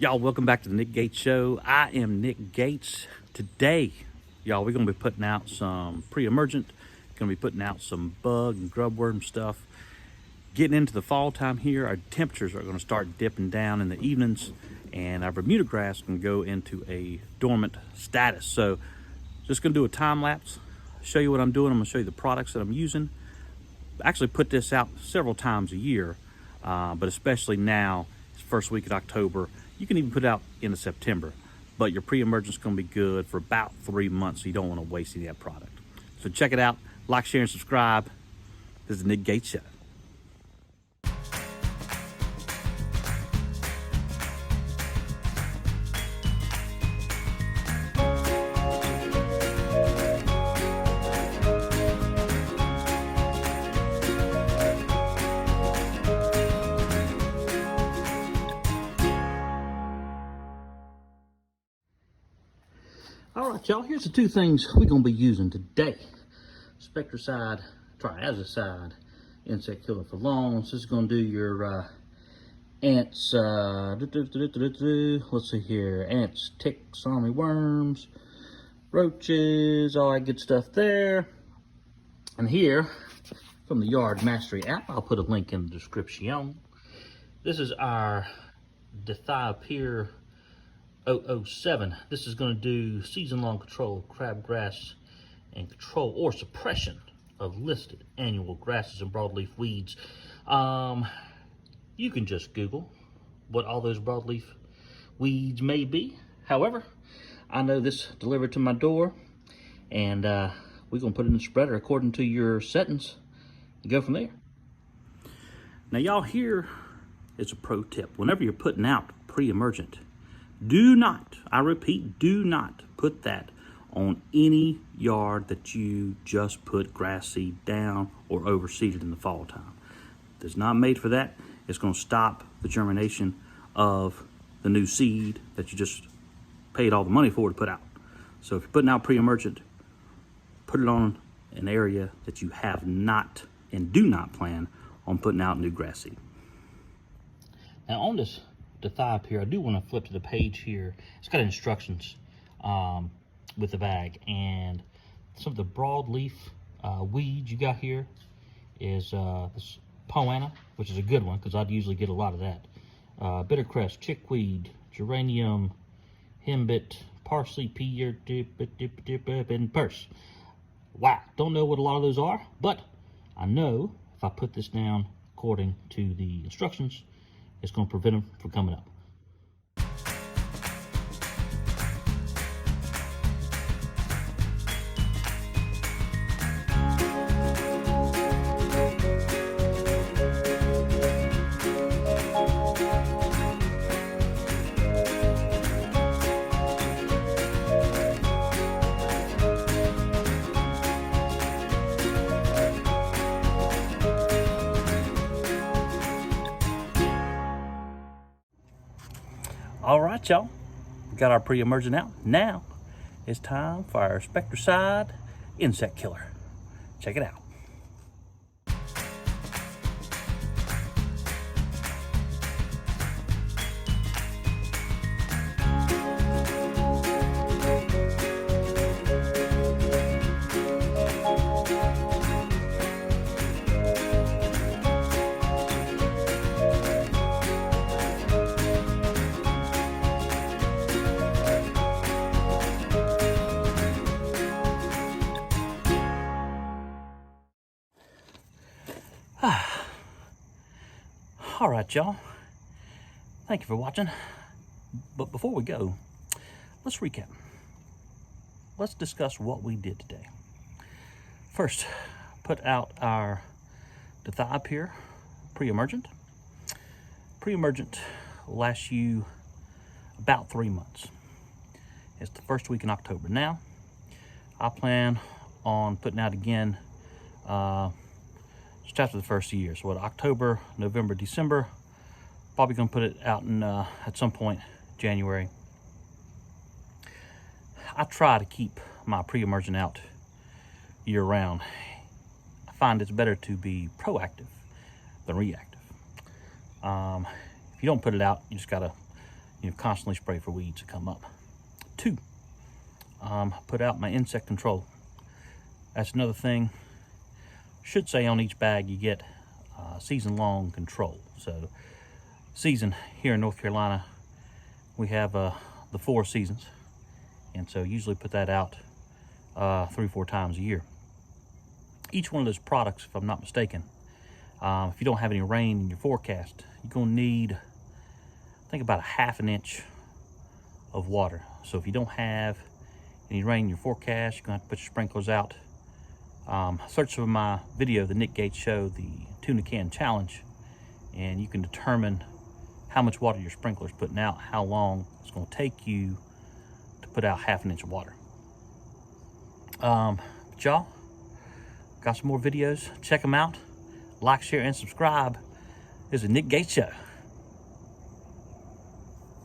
Y'all, welcome back to the Nick Gates Show. I am Nick Gates. Today, y'all, we're going to be putting out some pre-emergent. Going to be putting out some bug and grubworm stuff. Getting into the fall time here, our temperatures are going to start dipping down in the evenings, and our Bermuda grass can go into a dormant status. So, just going to do a time lapse, show you what I'm doing. I'm going to show you the products that I'm using. I actually put this out several times a year, but especially now, it's first week of October. You can even put it out into September, but your pre-emergent is going to be good for about 3 months, so you don't want to waste any of that product. So check it out, like, share, and subscribe. This is the Nick Gates Show. All right, y'all, here's the two things we're going to be using today. Spectracide, Triazicide, insect killer for lawns. This is going to do your ants, let's see here, ants, ticks, armyworms, roaches, all that good stuff there. And here, from the Yard Mastery app, I'll put a link in the description. This is our Dithiopyr 007. This is going to do season-long control of crabgrass and control or suppression of listed annual grasses and broadleaf weeds. You can just Google what all those broadleaf weeds may be. However, I know this delivered to my door, and we're going to put it in the spreader according to your settings and go from there. Now, y'all, here is a pro tip. Whenever you're putting out pre-emergent, do not, I repeat, do not put that on any yard that you just put grass seed down or overseeded in the fall time. It's not made for that. It's going to stop the germination of the new seed that you just paid all the money for to put out. So if you're putting out pre-emergent, put it on an area that you have not and do not plan on putting out new grass seed. Now on this Dithiopyr, I do want to flip to the page here. It's got instructions with the bag, and some of the broadleaf weeds you got here is this poana, which is a good one because I'd usually get a lot of that. Bittercrest, chickweed, geranium, hembit, parsley, pea, and purse. Wow, don't know what a lot of those are, but I know if I put this down according to the instructions, it's going to prevent them from coming up. All right, y'all, we got our pre-emergent out. Now it's time for our Spectracide insect killer. Check it out. All right, y'all. Thank you for watching. But before we go, let's recap. Let's discuss what we did today. First, put out our Dithiopyr pre-emergent. Pre-emergent lasts you about 3 months. It's the first week in October. Now, I plan on putting out again just after the first year. So what, October, November, December. Probably gonna put it out in at some point January. I try to keep my pre-emergent out year round. I find it's better to be proactive than reactive. If you don't put it out, you just gotta, constantly spray for weeds to come up. 2, put out my insect control. That's another thing. Should say on each bag you get season-long control. So season here in North Carolina, we have the 4 seasons, and so usually put that out 3-4 times a year. Each one of those products, if I'm not mistaken, if you don't have any rain in your forecast, you're going to need, I think, about a ½ an inch of water. So if you don't have any rain in your forecast, you're going to have to put your sprinklers out. Search for my video, the Nick Gates Show, the Tuna Can Challenge, and you can determine how much water your sprinkler's putting out, how long it's going to take you to put out ½ an inch of water. But y'all, got some more videos. Check them out. Like, share, and subscribe. This is the Nick Gates Show.